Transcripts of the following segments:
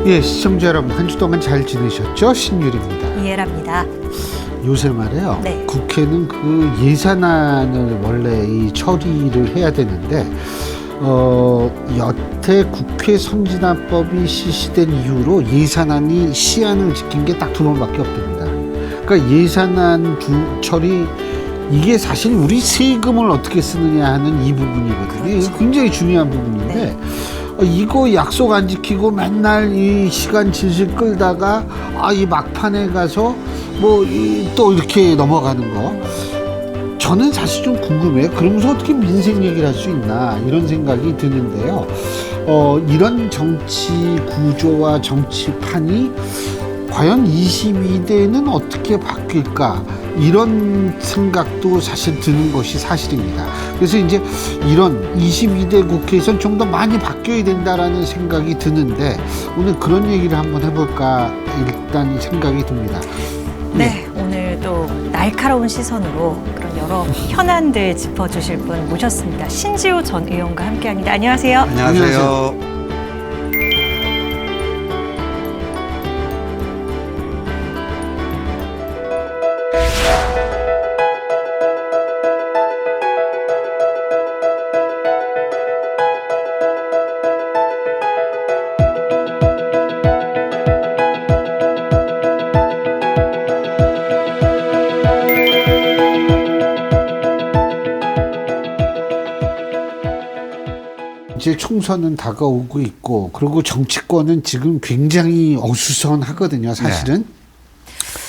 예, 시청자 여러분, 한 주 동안 잘 지내셨죠? 신유리입니다. 이해랍니다. 요새 말이에요. 네. 국회는 그 예산안을 원래 이 처리를 해야 되는데, 여태 국회 선진화법이 실시된 이후로 예산안이 시한을 지킨 게 딱 2번밖에 없답니다. 그러니까 예산안 처리, 이게 사실 우리 세금을 어떻게 쓰느냐 하는 이 부분이거든요. 그렇죠. 이거 굉장히 중요한 부분인데, 네. 이거 약속 안 지키고 맨날 이 시간 질질 끌다가 이 막판에 가서 또 이렇게 넘어가는 거, 저는 사실 좀 궁금해요. 그러면서 어떻게 민생 얘기를 할 수 있나 이런 생각이 드는데요. 이런 정치 구조와 정치판이 과연 22대는 어떻게 바뀔까, 이런 생각도 사실 드는 것이 사실입니다. 그래서 이제 이런 22대 국회에선 좀 더 많이 바뀌어야 된다라는 생각이 드는데, 오늘 그런 얘기를 한번 해볼까 일단 생각이 듭니다. 네, 오늘 또 날카로운 시선으로 그런 여러 현안들 짚어주실 분 모셨습니다. 신지호 전 의원과 함께합니다. 안녕하세요. 안녕하세요. 이제 총선은 다가오고 있고, 그리고 정치권은 지금 굉장히 어수선하거든요, 사실은.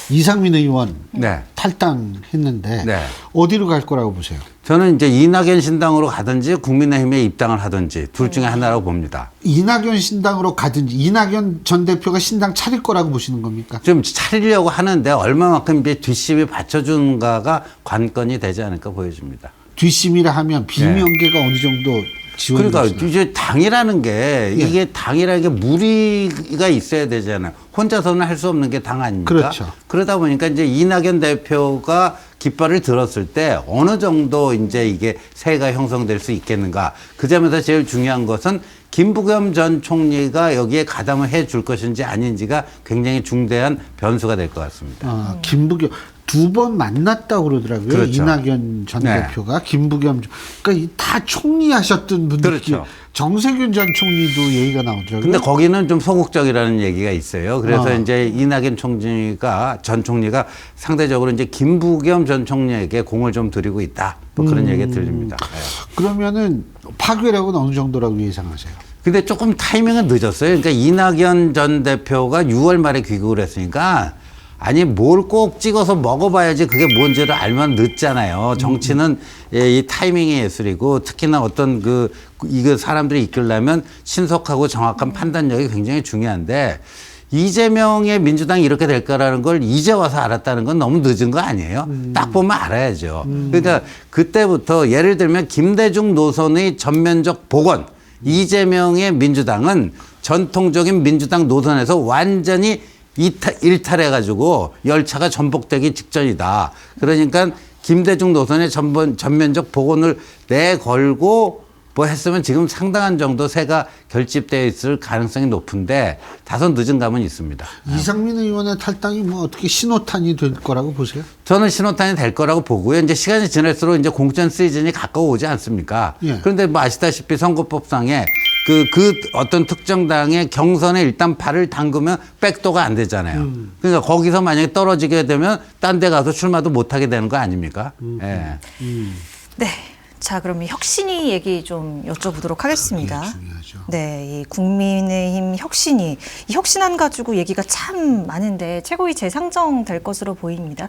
이상민 의원 네. 탈당했는데 네. 어디로 갈 거라고 보세요? 저는 이제 이낙연 신당으로 가든지 국민의힘에 입당을 하든지 둘 중에 하나라고 봅니다. 이낙연 신당으로 가든지, 이낙연 전 대표가 신당 차릴 거라고 보시는 겁니까? 좀 차리려고 하는데 얼마만큼 이제 뒷심이 받쳐주는가가 관건이 되지 않을까 보여집니다. 뒷심이라 하면 비명계가 어느 정도 지원이 그러니까 되시나요? 이제 당이라는 게 이게 당이라는 게 무리가 있어야 되잖아요. 혼자서는 할 수 없는 게 당 아닙니까? 그렇죠. 그러다 보니까 이제 이낙연 대표가 깃발을 들었을 때 어느 정도 이제 이게 세가 형성될 수 있겠는가. 그 점에서 제일 중요한 것은 김부겸 전 총리가 여기에 가담을 해 줄 것인지 아닌지가 굉장히 중대한 변수가 될 것 같습니다. 김부겸 2번 만났다고 그러더라고요. 그렇죠. 이낙연 전 네. 대표가 김부겸, 그러니까 다 총리 하셨던 분들, 그렇죠. 정세균 전 총리도 얘기가 나오더라고요. 근데 거기는 좀 소극적이라는 얘기가 있어요. 그래서 아. 이제 이낙연 전 총리가 상대적으로 이제 김부겸 전 총리에게 공을 좀 들이고 있다. 뭐 그런 얘기가 들립니다. 네. 그러면은 파괴력은 어느 정도라고 예상하세요? 근데 조금 타이밍은 늦었어요. 그러니까 이낙연 전 대표가 6월 말에 귀국을 했으니까 아니 뭘 꼭 찍어서 먹어봐야지 그게 뭔지를 알면 늦잖아요. 정치는 이 타이밍의 예술이고, 특히나 어떤 이거 사람들이 이끌려면 신속하고 정확한 판단력이 굉장히 중요한데, 이재명의 민주당이 이렇게 될까라는 걸 이제 와서 알았다는 건 너무 늦은 거 아니에요? 딱 보면 알아야죠. 그러니까 그때부터 예를 들면 김대중 노선의 전면적 복원, 이재명의 민주당은 전통적인 민주당 노선에서 완전히 일탈해가지고 열차가 전복되기 직전이다. 그러니까 김대중 노선의 전면적 복원을 내걸고 뭐 했으면 지금 상당한 정도 세가 결집되어 있을 가능성이 높은데 다소 늦은 감은 있습니다. 이상민 의원의 탈당이 뭐 어떻게 신호탄이 될 거라고 보세요? 저는 신호탄이 될 거라고 보고요. 이제 시간이 지날수록 이제 공천 시즌이 가까워오지 않습니까? 예. 그런데 뭐 아시다시피 선거법상에 그 어떤 특정 당의 경선에 일단 발을 담그면 백도가 안 되잖아요. 그러니까 거기서 만약에 떨어지게 되면 딴 데 가서 출마도 못 하게 되는 거 아닙니까? 예. 네. 자, 그러면 혁신위 얘기 좀 여쭤보도록 하겠습니다. 그게 중요하죠. 네, 이 국민의힘 혁신위, 이 혁신안 가지고 얘기가 참 많은데 최고위 재상정 될 것으로 보입니다.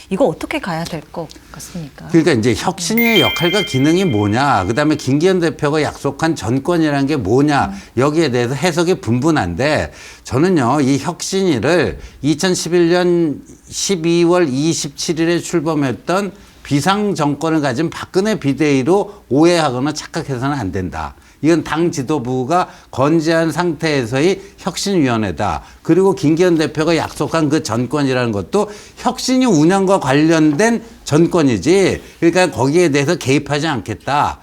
이거 어떻게 가야 될 것 같습니까? 그러니까 이제 혁신위의 역할과 기능이 뭐냐, 그다음에 김기현 대표가 약속한 전권이라는 게 뭐냐, 여기에 대해서 해석이 분분한데, 저는요 이 혁신위를 2011년 12월 27일에 출범했던 비상정권을 가진 박근혜 비대위로 오해하거나 착각해서는 안 된다. 이건 당 지도부가 건재한 상태에서의 혁신위원회다. 그리고 김기현 대표가 약속한 그 전권이라는 것도 혁신위 운영과 관련된 전권이지, 그러니까 거기에 대해서 개입하지 않겠다.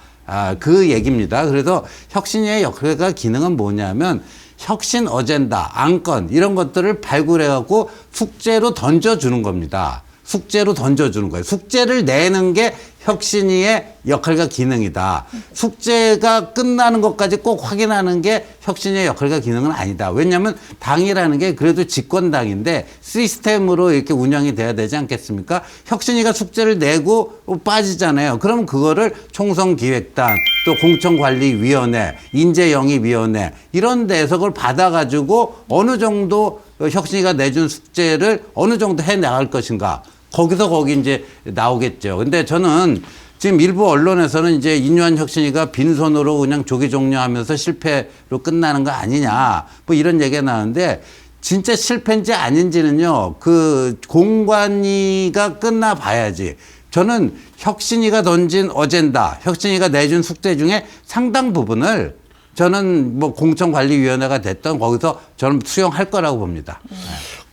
그 얘기입니다. 그래서 혁신위의 역할과 기능은 뭐냐면, 혁신 어젠다, 안건 이런 것들을 발굴해 갖고 숙제로 던져주는 겁니다. 숙제로 던져주는 거예요. 숙제를 내는 게 혁신위의 역할과 기능이다. 숙제가 끝나는 것까지 꼭 확인하는 게 혁신위의 역할과 기능은 아니다. 왜냐하면 당이라는 게 그래도 집권당인데 시스템으로 이렇게 운영이 돼야 되지 않겠습니까? 혁신위가 숙제를 내고 빠지잖아요. 그럼 그거를 총선기획단, 또 공천관리위원회, 인재영입위원회 이런 데서 그걸 받아가지고 어느 정도 혁신위가 내준 숙제를 어느 정도 해 나갈 것인가. 거기서 거기 이제 나오겠죠. 근데 저는 지금 일부 언론에서는 이제 인유한 혁신위가 빈손으로 그냥 조기 종료하면서 실패로 끝나는 거 아니냐. 뭐 이런 얘기가 나오는데 진짜 실패인지 아닌지는요. 그 공관위가 끝나 봐야지. 저는 혁신위가 던진 어젠다, 혁신위가 내준 숙제 중에 상당 부분을 저는 뭐 공천관리위원회가 됐던 거기서 저는 수용할 거라고 봅니다.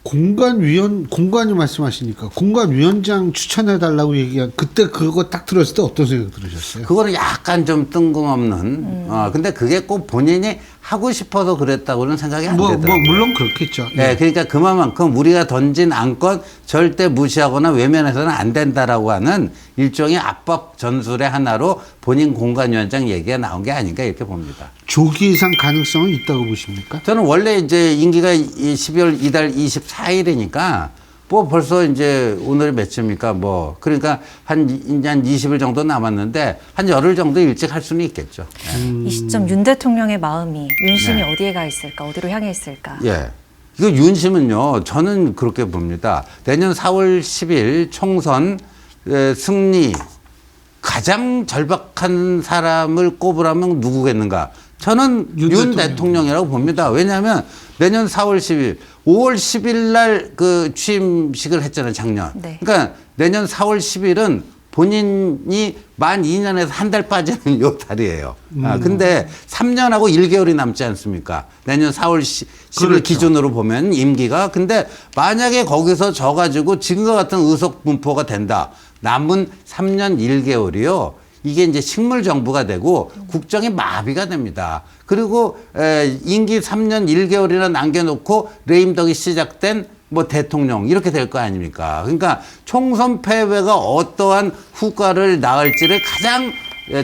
공관위 말씀하시니까 공관위원장 추천해달라고 얘기한 그때 그거 딱 들었을 때 어떤 생각 들으셨어요? 그거는 약간 좀 뜬금없는. 근데 그게 꼭 본인이 하고 싶어서 그랬다고는 생각이 안 되더라고요. 물론 그렇겠죠. 네, 그러니까 그만큼 우리가 던진 안건 절대 무시하거나 외면해서는 안 된다라고 하는 일종의 압박 전술의 하나로 본인 공관위원장 얘기가 나온 게 아닌가 이렇게 봅니다. 조기 예상 가능성은 있다고 보십니까? 저는 원래 이제 임기가 12월 이달 24일이니까 뭐 벌써 이제 오늘이 며칠입니까? 뭐 그러니까 한 20일 정도 남았는데 한 열흘 정도 일찍 할 수는 있겠죠. 이 시점 윤 대통령의 마음이 윤심이 네. 어디에 가 있을까? 어디로 향해 있을까? 예. 이거 윤심은요, 저는 그렇게 봅니다. 내년 4월 10일 총선 승리 가장 절박한 사람을 꼽으라면 누구겠는가? 저는 윤 대통령이라고 봅니다. 왜냐하면 내년 4월 10일, 5월 10일 날 그 취임식을 했잖아요, 작년. 네. 그러니까 내년 4월 10일은 본인이 만 2년에서 한 달 빠지는 요 달이에요. 근데 3년하고 1개월이 남지 않습니까? 내년 4월 10일 그렇죠. 기준으로 보면 임기가. 근데 만약에 거기서 져가지고 지금과 같은 의석 분포가 된다. 남은 3년 1개월이요. 이게 이제 식물 정부가 되고 국정이 마비가 됩니다. 그리고 임기 3년 1개월이나 남겨놓고 레임덕이 시작된 뭐 대통령 이렇게 될 거 아닙니까? 그러니까 총선 패배가 어떠한 후과를 낳을지를 가장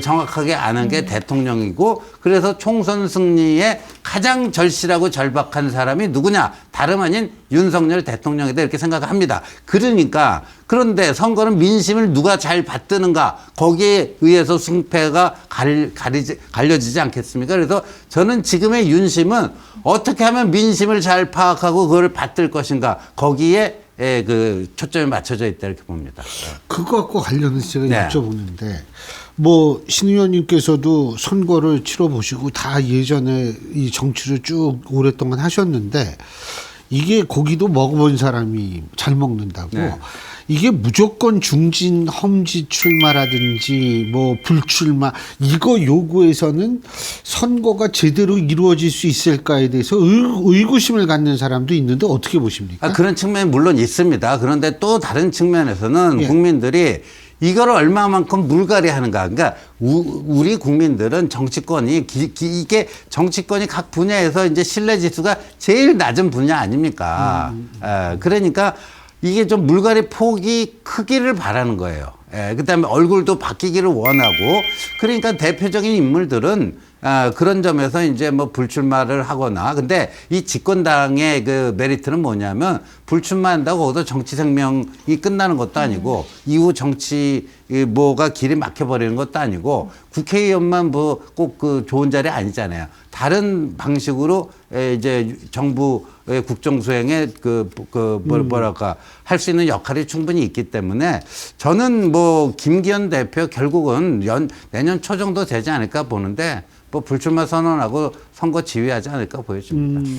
정확하게 아는 게 대통령이고 그래서 총선 승리에 가장 절실하고 절박한 사람이 누구냐? 다름 아닌 윤석열 대통령이다 이렇게 생각합니다. 그러니까 그런데 선거는 민심을 누가 잘 받드는가 거기에 의해서 승패가 갈려지지 않겠습니까? 그래서 저는 지금의 윤심은 어떻게 하면 민심을 잘 파악하고 그걸 받들 것인가 거기에 그 초점이 맞춰져 있다 이렇게 봅니다. 그거 갖고 관련해서 제가 네. 여쭤보는데 뭐 신 의원님께서도 선거를 치러보시고 다 예전에 이 정치를 쭉 오랫동안 하셨는데 이게 고기도 먹어본 사람이 잘 먹는다고 네. 이게 무조건 중진 험지 출마라든지 뭐 불출마 이거 요구해서는 선거가 제대로 이루어질 수 있을까에 대해서 의구심을 갖는 사람도 있는데 어떻게 보십니까? 그런 측면이 물론 있습니다. 그런데 또 다른 측면에서는 예. 국민들이 이걸 얼마만큼 물갈이 하는가. 그러니까 우리 국민들은 정치권이 이게 정치권이 각 분야에서 이제 신뢰 지수가 제일 낮은 분야 아닙니까? 그러니까 이게 좀 물갈이 폭이 크기를 바라는 거예요. 그다음에 얼굴도 바뀌기를 원하고 그러니까 대표적인 인물들은 그런 점에서 이제 뭐 불출마를 하거나 근데 이 집권당의 그 메리트는 뭐냐면 불출마한다고 거기서 정치 생명이 끝나는 것도 아니고 이후 정치 뭐가 길이 막혀버리는 것도 아니고 국회의원만 뭐 꼭 그 좋은 자리 아니잖아요. 다른 방식으로 이제 정부의 국정수행에 뭐랄까 할 수 있는 역할이 충분히 있기 때문에 저는 뭐 김기현 대표 결국은 내년 초 정도 되지 않을까 보는데 뭐 불출마 선언하고 선거 지휘하지 않을까 보여집니다.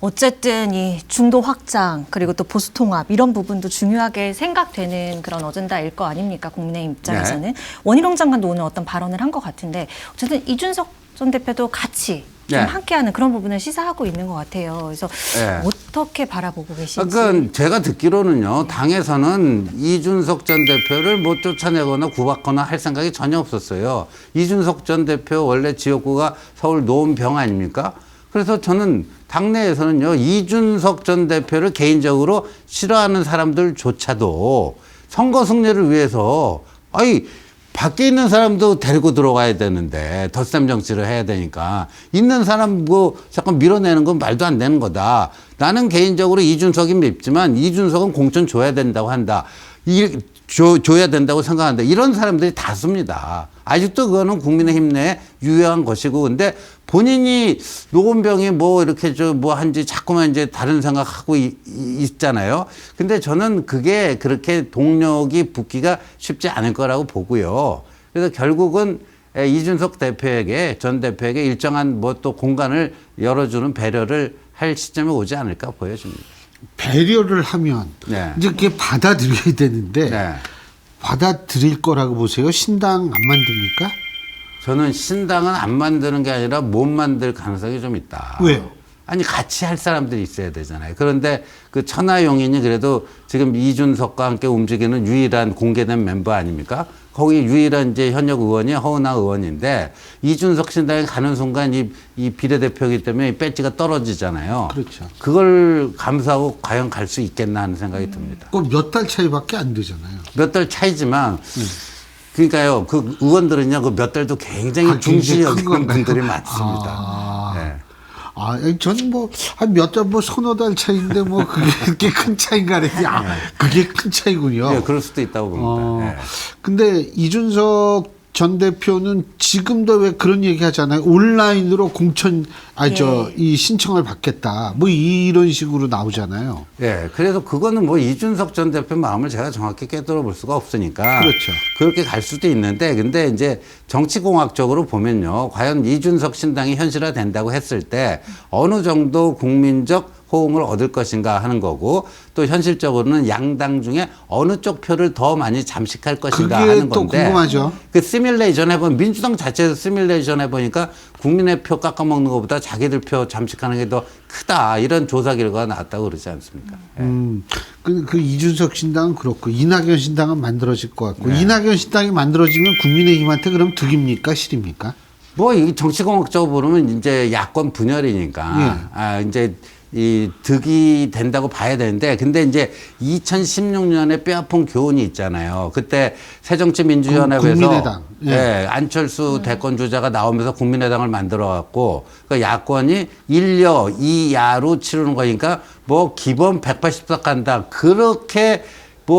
어쨌든 이 중도 확장 그리고 또 보수 통합 이런 부분도 중요하게 생각되는 그런 어젠다일 거 아닙니까? 국민의힘 입장에서는. 네. 원희룡 장관도 오늘 어떤 발언을 한 것 같은데 어쨌든 이준석 전 대표도 같이 좀 네. 함께하는 그런 부분을 시사하고 있는 것 같아요. 그래서 네. 어떻게 바라보고 계신지. 그러니까 제가 듣기로는요. 당에서는 이준석 전 대표를 못 쫓아내거나 구박거나 할 생각이 전혀 없었어요. 이준석 전 대표 원래 지역구가 서울 노원병 아닙니까? 그래서 저는 당내에서는요, 이준석 전 대표를 개인적으로 싫어하는 사람들조차도 선거 승리를 위해서, 밖에 있는 사람도 데리고 들어가야 되는데, 덧셈 정치를 해야 되니까, 있는 사람 잠깐 밀어내는 건 말도 안 되는 거다. 나는 개인적으로 이준석이 밉지만, 이준석은 공천 줘야 된다고 한다. 줘야 된다고 생각한다. 이런 사람들이 다수입니다. 아직도 그거는 국민의힘 내에 유효한 것이고, 근데 본인이 노건병이 이렇게 한지 자꾸만 이제 다른 생각하고 있잖아요. 근데 저는 그게 그렇게 동력이 붙기가 쉽지 않을 거라고 보고요. 그래서 결국은 이준석 대표에게, 전 대표에게 일정한 또 공간을 열어주는 배려를 할 시점이 오지 않을까 보여집니다. 배려를 하면 네. 이제 그게 받아들여야 되는데 네. 받아들일 거라고 보세요? 신당 안 만듭니까? 저는 신당은 안 만드는 게 아니라 못 만들 가능성이 좀 있다. 왜요? 아니, 같이 할 사람들이 있어야 되잖아요. 그런데 그 천하용인이 그래도 지금 이준석과 함께 움직이는 유일한 공개된 멤버 아닙니까? 거기 유일한 이제 현역 의원이 허은하 의원인데, 이준석 신당에 가는 순간 이 비례대표이기 때문에 이 배지가 떨어지잖아요. 그렇죠. 그걸 감수하고 과연 갈 수 있겠나 하는 생각이 듭니다. 그 몇 달 차이밖에 안 되잖아요. 몇 달 차이지만, 그러니까요, 그 의원들은요, 그 몇 달도 굉장히 중시 굉장히 큰 여기는 건가요? 분들이 많습니다. 아. 네. 저는 한 몇 달, 서너 달 차이인데 그게 그렇게 큰 차이인가 그랬더니, 그게 큰 차이군요. 네, 그럴 수도 있다고 봅니다. 네. 근데 이준석 전 대표는 지금도 왜 그런 얘기 하잖아요. 온라인으로 공천, 이 신청을 받겠다. 이런 식으로 나오잖아요. 네, 그래서 그거는 이준석 전 대표 마음을 제가 정확히 꿰뚫어 볼 수가 없으니까. 그렇죠. 그렇게 갈 수도 있는데, 근데 이제 정치공학적으로 보면요. 과연 이준석 신당이 현실화 된다고 했을 때 어느 정도 국민적 호응을 얻을 것인가 하는 거고, 또 현실적으로는 양당 중에 어느 쪽 표를 더 많이 잠식할 것인가 그게 하는 또 건데, 궁금하죠. 그 시뮬레이션 해보면, 민주당 자체에서 시뮬레이션 해보니까 국민의 표 깎아먹는 것보다 자기들 표 잠식하는 게 더 크다, 이런 조사 결과가 나왔다고 그러지 않습니까? 그 이준석 신당은 그렇고, 이낙연 신당은 만들어질 것 같고, 네. 이낙연 신당이 만들어지면 국민의힘한테 그럼 득입니까? 실입니까? 이 정치공학적으로 보면 이제 야권 분열이니까, 이제 이 득이 된다고 봐야 되는데, 근데 이제 2016년에 뼈아픈 교훈이 있잖아요. 그때 새정치민주연합에서 국민의당. 안철수 대권 주자가 나오면서 국민의당을 만들어 갖고, 그러니까 야권이 1여 2야로 치르는 거니까 기본 180석 간다, 그렇게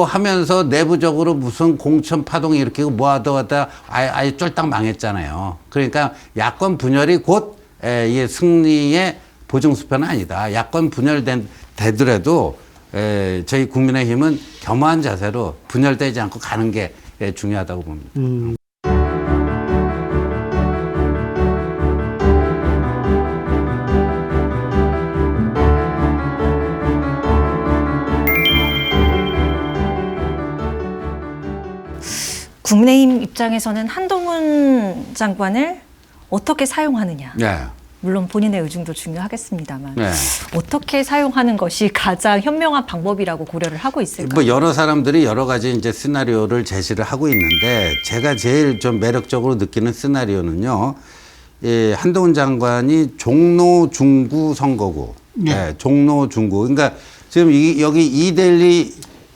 하면서 내부적으로 무슨 공천 파동이 일으키고 하다 아예 쫄딱 망했잖아요. 그러니까 야권 분열이 곧 이 승리의 보증수표는 아니다. 야권 분열되더라도 저희 국민의힘은 겸허한 자세로 분열되지 않고 가는 게 중요하다고 봅니다. 국민의힘 입장에서는 한동훈 장관을 어떻게 사용하느냐. 네. 물론 본인의 의중도 중요하겠습니다만 네. 어떻게 사용하는 것이 가장 현명한 방법이라고 고려를 하고 있을까요? 여러 사람들이 여러 가지 이제 시나리오를 제시를 하고 있는데, 제가 제일 좀 매력적으로 느끼는 시나리오는요, 한동훈 장관이 종로 중구 선거구, 종로 중구. 그러니까 지금 여기 이데일리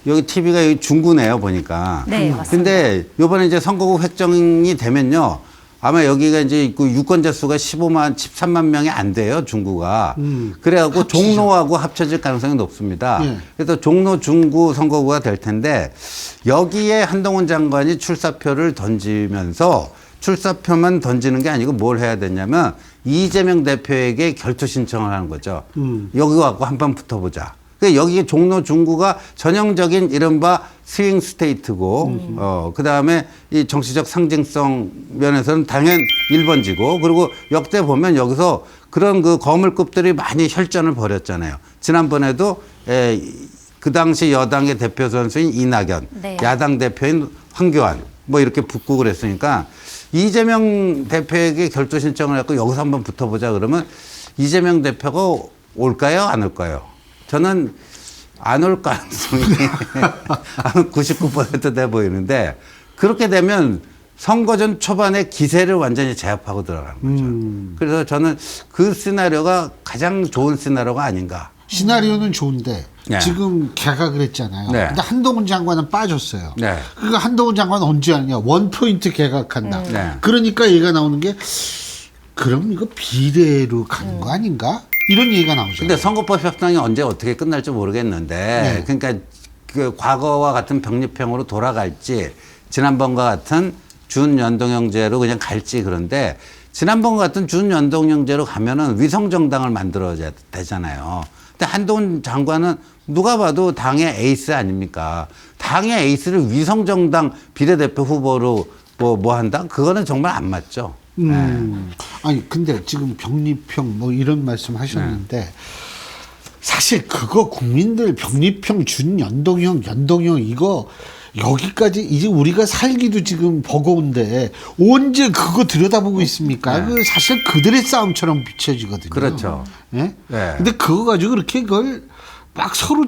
여기 TV가 여기 중구네요, 보니까. 네, 맞습니다. 근데 요번에 이제 선거구 획정이 되면요, 아마 여기가 이제 그 유권자 수가 13만 명이 안 돼요, 중구가. 그래갖고 종로하고 합쳐질 가능성이 높습니다. 그래서 종로 중구 선거구가 될 텐데, 여기에 한동훈 장관이 출사표를 던지면서, 출사표만 던지는 게 아니고 뭘 해야 되냐면, 이재명 대표에게 결투 신청을 하는 거죠. 여기 갖고 한번 붙어보자. 여기 종로 중구가 전형적인 이른바 스윙 스테이트고, 그 다음에 이 정치적 상징성 면에서는 당연 1번지고, 그리고 역대 보면 여기서 그런 그 거물급들이 많이 혈전을 벌였잖아요. 지난번에도 그 당시 여당의 대표 선수인 이낙연, 네. 야당 대표인 황교안, 이렇게 붙고 그랬으니까, 이재명 대표에게 결투 신청을 했고 여기서 한번 붙어보자 그러면 이재명 대표가 올까요? 안 올까요? 저는 안 올 가능성이 99% 돼 보이는데, 그렇게 되면 선거전 초반에 기세를 완전히 제압하고 들어가는 거죠. 그래서 저는 그 시나리오가 가장 좋은 시나리오가 아닌가. 시나리오는 좋은데 네. 지금 개각을 했잖아요. 네. 근데 한동훈 장관은 빠졌어요. 네. 그러니까 한동훈 장관은 언제 하느냐? 원포인트 개각한다. 네. 그러니까 얘기가 나오는 게 그럼 이거 비례로 가는 거 아닌가? 이런 얘기가 나오죠. 근데 선거법 협상이 언제 어떻게 끝날지 모르겠는데, 네. 그러니까 그 과거와 같은 병립형으로 돌아갈지, 지난번과 같은 준연동형제로 그냥 갈지 그런데, 지난번과 같은 준연동형제로 가면은 위성정당을 만들어야 되잖아요. 근데 한동훈 장관은 누가 봐도 당의 에이스 아닙니까? 당의 에이스를 위성정당 비례대표 후보로 뭐 한다? 그거는 정말 안 맞죠. 아니 근데 지금 병립형 뭐 이런 말씀 하셨는데 사실 그거 국민들 병립형 준연동형 연동형 이거 여기까지 이제 우리가 살기도 지금 버거운데 언제 그거 들여다보고 있습니까? 그 사실 그들의 싸움처럼 비춰지거든요. 그렇죠. 예? 네. 근데 그거 가지고 그렇게 그걸 막 서로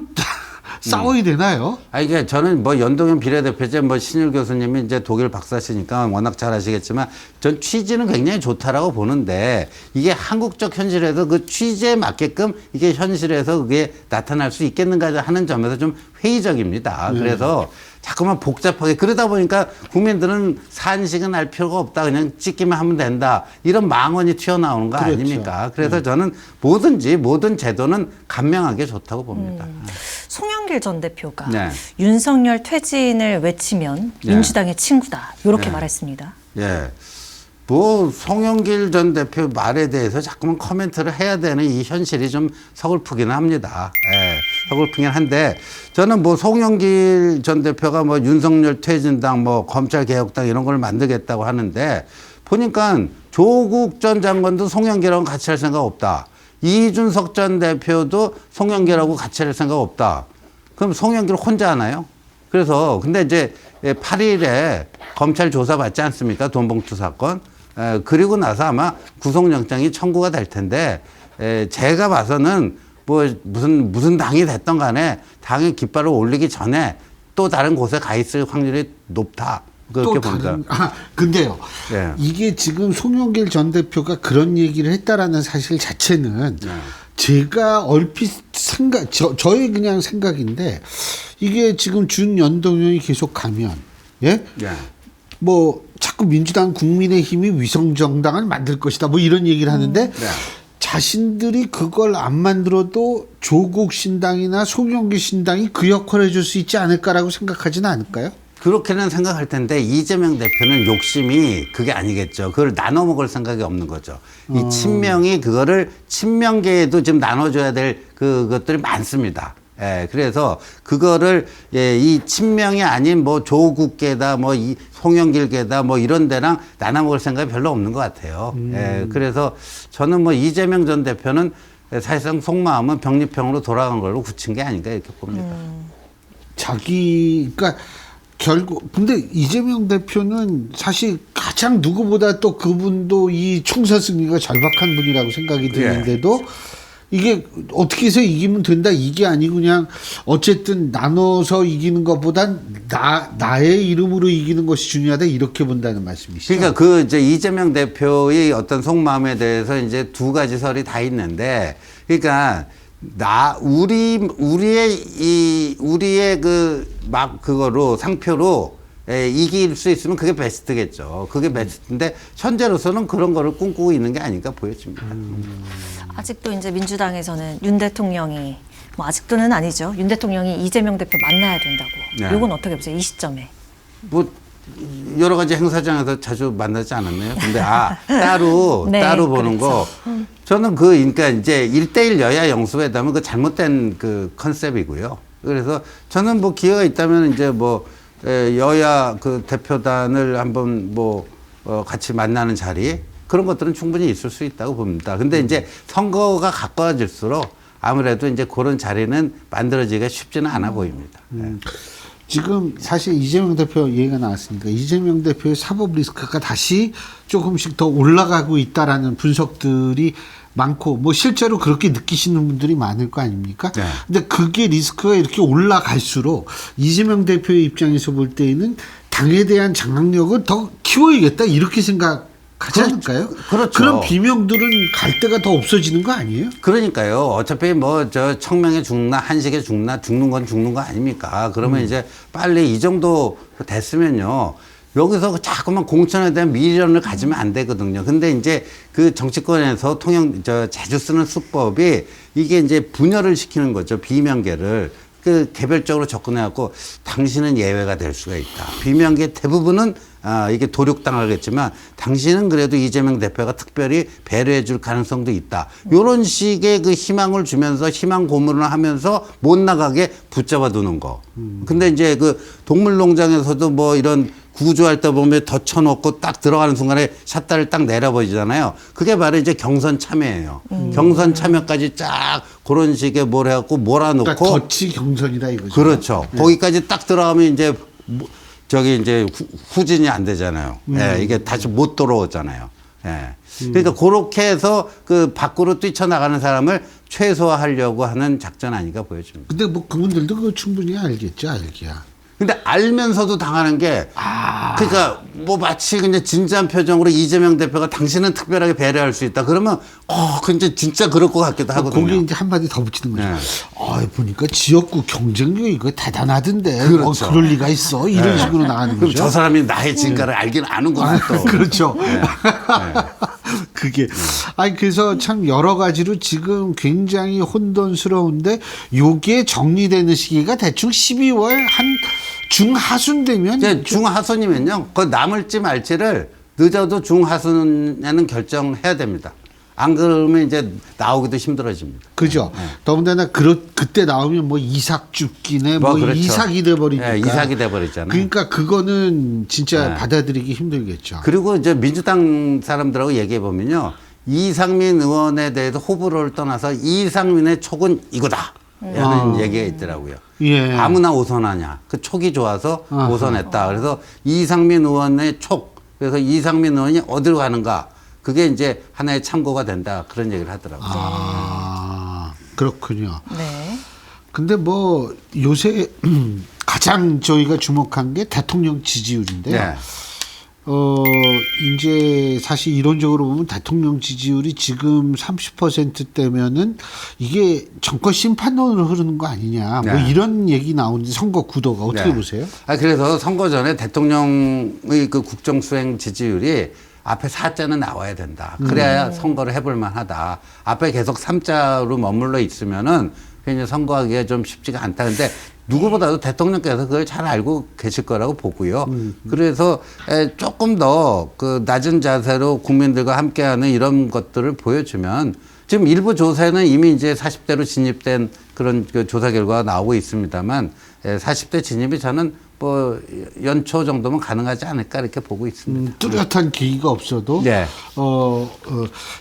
싸워야 되나요? 아, 이게 저는 뭐 연동형 비례대표제 뭐 신일 교수님이 이제 독일 박사시니까 워낙 잘 아시겠지만 전 취지는 굉장히 좋다라고 보는데 이게 한국적 현실에서 그 취지에 맞게끔 이게 현실에서 그게 나타날 수 있겠는가 하는 점에서 좀 회의적입니다. 그래서 자꾸만 복잡하게 그러다 보니까 국민들은 산식은 알 필요가 없다. 그냥 찍기만 하면 된다. 이런 망언이 튀어나오는 거 그렇죠. 아닙니까? 그래서 저는 모든 제도는 간명하게 좋다고 봅니다. 송영길 전 대표가 네. 윤석열 퇴진을 외치면 네. 민주당의 친구다. 이렇게 네. 말했습니다. 예. 뭐 송영길 전 대표 말에 대해서 자꾸만 코멘트를 해야 되는 이 현실이 좀 서글프기는 합니다. 예. 서글프긴 한데 저는 뭐 송영길 전 대표가 뭐 윤석열 퇴진당 뭐 검찰개혁당 이런 걸 만들겠다고 하는데 보니까 조국 전 장관도 송영길하고 같이 할 생각 없다. 이준석 전 대표도 송영길하고 같이 할 생각 없다. 그럼 송영길 혼자 하나요? 그래서 근데 이제 8일에 검찰 조사 받지 않습니까? 돈봉투 사건. 그리고 나서 아마 구속영장이 청구가 될 텐데 제가 봐서는 뭐 무슨 당이 됐던 간에 당의 깃발을 올리기 전에 또 다른 곳에 가 있을 확률이 높다. 그렇게 봅니다. 근데요. 예. 이게 지금 송영길 전 대표가 그런 얘기를 했다라는 사실 자체는 제가 얼핏 저의 그냥 생각인데 이게 지금 준연동형이 계속 가면 예? 예. 뭐 자꾸 민주당 국민의힘이 위성정당을 만들 것이다 뭐 이런 얘기를 하는데 네. 자신들이 그걸 안 만들어도 조국 신당이나 송영길 신당이 그 역할을 해줄 수 있지 않을까라고 생각하지는 않을까요? 그렇게는 생각할 텐데 이재명 대표는 욕심이 그게 아니겠죠. 그걸 나눠 먹을 생각이 없는 거죠. 이 친명이 그거를 친명계에도 지금 나눠줘야 될 그것들이 많습니다. 예, 그래서 그거를 이 친명이 아닌 뭐 조국계다 뭐 이 송영길계다 뭐 이런 데랑 나눠 먹을 생각이 별로 없는 것 같아요. 예, 그래서 저는 뭐 이재명 전 대표는 사실상 속마음은 병립형으로 돌아간 걸로 굳힌 게 아닌가 이렇게 봅니다. 그러니까 결국 근데 이재명 대표는 사실 가장 누구보다 또 그분도 이 총선 승리가 절박한 분이라고 생각이 드는데도 이게 어떻게 해서 이기면 된다 이게 아니고 그냥 어쨌든 나눠서 이기는 것보단 나의 이름으로 이기는 것이 중요하다 이렇게 본다는 말씀이시죠? 그러니까 그 이제 이재명 대표의 어떤 속마음에 대해서 이제 두 가지 설이 다 있는데 그러니까 우리의 그거로 상표로 이길 수 있으면 그게 베스트겠죠. 그게 베스트인데 현재로서는 그런 거를 꿈꾸고 있는 게 아닌가 보여집니다. 아직도 이제 민주당에서는 윤 대통령이 뭐 아직도는 아니죠. 윤 대통령이 이재명 대표 만나야 된다고. 네. 이건 어떻게 보세요? 이 시점에. 뭐 여러 가지 행사장에서 자주 만나지 않았나요? 근데 따로 네, 보는 그렇죠. 거 저는 그러니까 이제 1대1 여야 영수회담은 그 잘못된 그 컨셉이고요. 그래서 저는 뭐 기회가 있다면 이제 뭐 여야 그 대표단을 한번 뭐 같이 만나는 자리 그런 것들은 충분히 있을 수 있다고 봅니다. 근데 이제 선거가 가까워질수록 아무래도 이제 그런 자리는 만들어지기가 쉽지는 않아 보입니다. 지금 사실 이재명 대표 얘기가 나왔으니까 이재명 대표의 사법 리스크가 다시 조금씩 더 올라가고 있다라는 분석들이 많고 뭐 실제로 그렇게 느끼시는 분들이 많을 거 아닙니까? 네. 근데 그게 리스크가 이렇게 올라갈수록 이재명 대표의 입장에서 볼 때에는 당에 대한 장악력을 더 키워야겠다 이렇게 생각하지 않을까요? 그렇죠. 그런 비명들은 갈 데가 더 없어지는 거 아니에요? 그러니까요. 어차피 뭐 저 청명에 죽나 한식에 죽나 죽는 건 죽는 거 아닙니까? 그러면 이제 빨리 이 정도 됐으면요. 여기서 자꾸만 공천에 대한 미련을 가지면 안 되거든요. 근데 이제 그 정치권에서 제주 쓰는 수법이 이게 이제 분열을 시키는 거죠. 비명계를. 그 개별적으로 접근해갖고 당신은 예외가 될 수가 있다. 비명계 대부분은 이게 도륙당하겠지만 당신은 그래도 이재명 대표가 특별히 배려해 줄 가능성도 있다. 요런 식의 그 희망을 주면서 희망 고문을 하면서 못 나가게 붙잡아 두는 거. 근데 이제 그 동물농장에서도 뭐 이런 구조할 때 보면 더 쳐놓고 딱 들어가는 순간에 샷다를 딱 내려버리잖아요. 그게 바로 이제 경선 참여예요. 경선 참여까지 쫙 그런 식의 뭘 해갖고 몰아놓고. 그러니까 덫이 경선이다 이거죠. 그렇죠. 거기까지 딱 들어가면 이제 이제 후진이 안 되잖아요. 예, 이게 다시 못 돌아오잖아요. 예. 그러니까 그렇게 해서 그 밖으로 뛰쳐나가는 사람을 최소화하려고 하는 작전 아닌가 보여집니다. 근데 뭐 그분들도 그거 충분히 알겠죠, 알기야. 근데 알면서도 당하는 게, 그러니까 뭐 마치 그냥 진지한 표정으로 이재명 대표가 당신은 특별하게 배려할 수 있다. 그러면, 근데 진짜 그럴 것 같기도 하거든요. 거기 이제 한마디 더 붙이는 거죠. 네. 보니까 지역구 경쟁력이 이거 대단하던데. 그렇죠. 그럴 리가 있어. 이런 식으로 나가는 그럼 거죠. 저 사람이 나의 진가를 알긴 아는군요, 또. 그렇죠. 그게. 아니, 그래서 참 여러 가지로 지금 굉장히 혼돈스러운데 요게 정리되는 시기가 대충 12월 한 중하순 되면. 이제 중하순이면요. 그 남을지 말지를 늦어도 중하순에는 결정해야 됩니다. 안 그러면 이제 나오기도 힘들어집니다. 그죠. 더군다나 그때 나오면 뭐 이삭 줍기네 뭐 그렇죠. 이삭이 돼버리니까. 네, 이삭이 돼버리잖아요. 그러니까 그거는 진짜 네. 받아들이기 힘들겠죠. 그리고 이제 민주당 사람들하고 얘기해 보면요. 이상민 의원에 대해서 호불호를 떠나서 이상민의 촉은 이거다. 라는 얘기가 있더라고요. 예. 아무나 오선하냐. 그 촉이 좋아서 오선했다. 그래서 이상민 의원의 촉. 그래서 이상민 의원이 어디로 가는가. 그게 이제 하나의 참고가 된다. 그런 얘기를 하더라고요. 그렇군요. 네. 근데 뭐 요새 가장 저희가 주목한 게 대통령 지지율인데요. 네. 이제 사실 이론적으로 보면 대통령 지지율이 지금 30%대면은 이게 정권 심판론으로 흐르는 거 아니냐. 뭐 네. 이런 얘기 나오는데 선거 구도가 어떻게 네. 보세요? 그래서 선거 전에 대통령의 그 국정수행 지지율이 앞에 4자는 나와야 된다. 그래야 선거를 해볼 만하다. 앞에 계속 3자로 머물러 있으면은 굉장히 선거하기가 좀 쉽지가 않다. 근데 누구보다도 대통령께서 그걸 잘 알고 계실 거라고 보고요. 그래서 조금 더 그 낮은 자세로 국민들과 함께하는 이런 것들을 보여주면 지금 일부 조사에는 이미 이제 40대로 진입된 그런 그 조사 결과가 나오고 있습니다만 40대 진입이 저는 뭐 연초 정도면 가능하지 않을까 이렇게 보고 있습니다. 뚜렷한 계기가 없어도 네.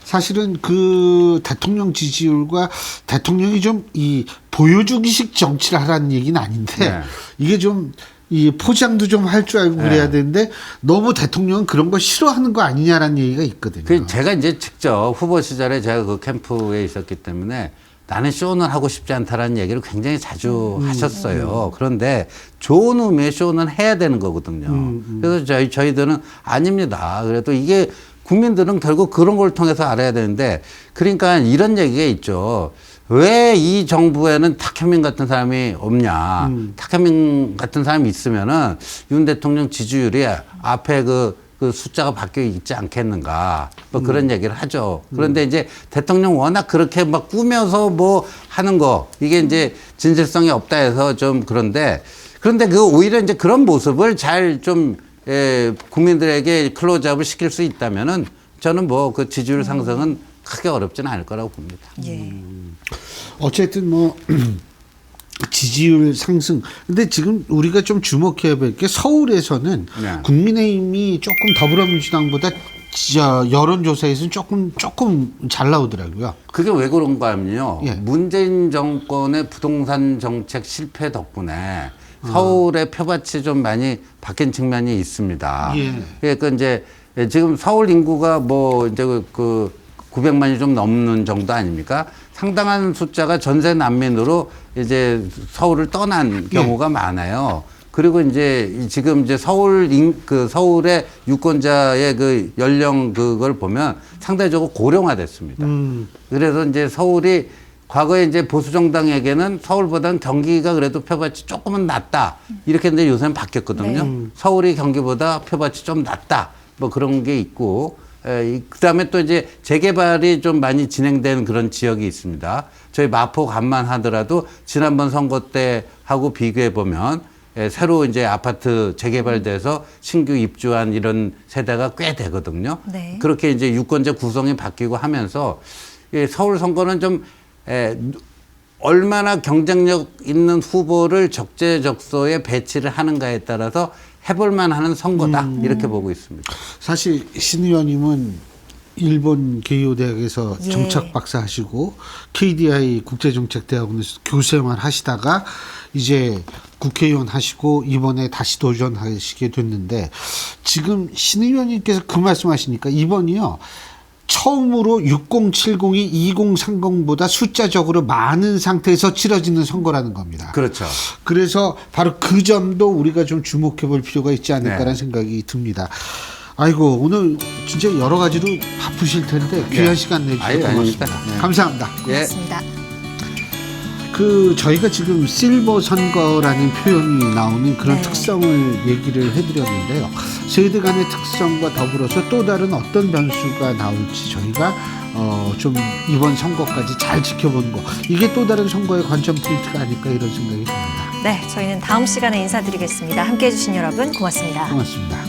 사실은 그 대통령 지지율과 대통령이 좀 이 보여주기식 정치를 하라는 얘기는 아닌데 네. 이게 좀 이 포장도 좀 할 줄 알고 그래야 되는데 너무 대통령은 그런 거 싫어하는 거 아니냐라는 얘기가 있거든요. 그 제가 이제 직접 후보 시절에 제가 그 캠프에 있었기 때문에 나는 쇼는 하고 싶지 않다라는 얘기를 굉장히 자주 하셨어요. 그런데 좋은 의미의 쇼는 해야 되는 거거든요. 그래서 저희들은 아닙니다. 그래도 이게 국민들은 결국 그런 걸 통해서 알아야 되는데 그러니까 이런 얘기가 있죠. 왜 이 정부에는 탁현민 같은 사람이 없냐. 탁현민 같은 사람이 있으면은 윤 대통령 지지율이 앞에 그 숫자가 바뀌어 있지 않겠는가. 뭐 그런 얘기를 하죠. 그런데 이제 대통령 워낙 그렇게 막 꾸며서 뭐 하는 거, 이게 이제 진실성이 없다 해서 좀 그런데 그 오히려 이제 그런 모습을 잘 좀 국민들에게 클로즈업을 시킬 수 있다면은 저는 뭐 그 지지율 상승은 크게 어렵지는 않을 거라고 봅니다. 예. 어쨌든 뭐 지지율 상승. 근데 지금 우리가 좀 주목해야 될 게 서울에서는 네. 국민의힘이 조금 더불어민주당보다 여론조사에서는 조금 잘 나오더라고요. 그게 왜 그런가 하면요. 예. 문재인 정권의 부동산 정책 실패 덕분에 서울의 표밭이 좀 많이 바뀐 측면이 있습니다. 예. 그러니까 이제 지금 서울 인구가 뭐 이제 그 900만이 좀 넘는 정도 아닙니까? 상당한 숫자가 전세 난민으로 이제 서울을 떠난 경우가 많아요. 그리고 이제 지금 이제 서울의 유권자의 그 연령 그걸 보면 상대적으로 고령화됐습니다. 그래서 이제 서울이 과거에 이제 보수 정당에게는 서울보다는 경기가 그래도 표밭이 조금은 낫다. 이렇게 했는데 요새는 바뀌었거든요. 서울이 경기보다 표밭이 좀 낫다. 뭐 그런 게 있고, 그다음에 또 이제 재개발이 좀 많이 진행된 그런 지역이 있습니다. 저희 마포 간만 하더라도 지난번 선거 때 하고 비교해 보면 새로 이제 아파트 재개발돼서 신규 입주한 이런 세대가 꽤 되거든요. 네. 그렇게 이제 유권자 구성이 바뀌고 하면서 서울 선거는 좀 얼마나 경쟁력 있는 후보를 적재적소에 배치를 하는가에 따라서 해볼만 하는 선거다. 이렇게 보고 있습니다. 사실 신 의원님은 일본 게이오 대학에서 예. 정착 박사 하시고 KDI 국제정책대학원에서 교수생활 하시다가 이제 국회의원 하시고 이번에 다시 도전하시게 됐는데 지금 신 의원님께서 그 말씀하시니까 이번이요. 처음으로 6070이 2030보다 숫자적으로 많은 상태에서 치러지는 선거라는 겁니다. 그렇죠. 그래서 바로 그 점도 우리가 좀 주목해 볼 필요가 있지 않을까라는 생각이 듭니다. 아이고 오늘 진짜 여러 가지로 바쁘실 텐데 귀한 시간 내주셔서 아유, 고맙습니다. 아닙니다. 네. 감사합니다. 예. 고맙습니다. 저희가 지금 실버 선거라는 표현이 나오는 그런 네. 특성을 얘기를 해드렸는데요. 세대 간의 특성과 더불어서 또 다른 어떤 변수가 나올지 저희가 좀 이번 선거까지 잘 지켜보는 거 이게 또 다른 선거의 관전 포인트가 아닐까 이런 생각이 듭니다. 네, 저희는 다음 시간에 인사드리겠습니다. 함께해 주신 여러분 고맙습니다. 고맙습니다.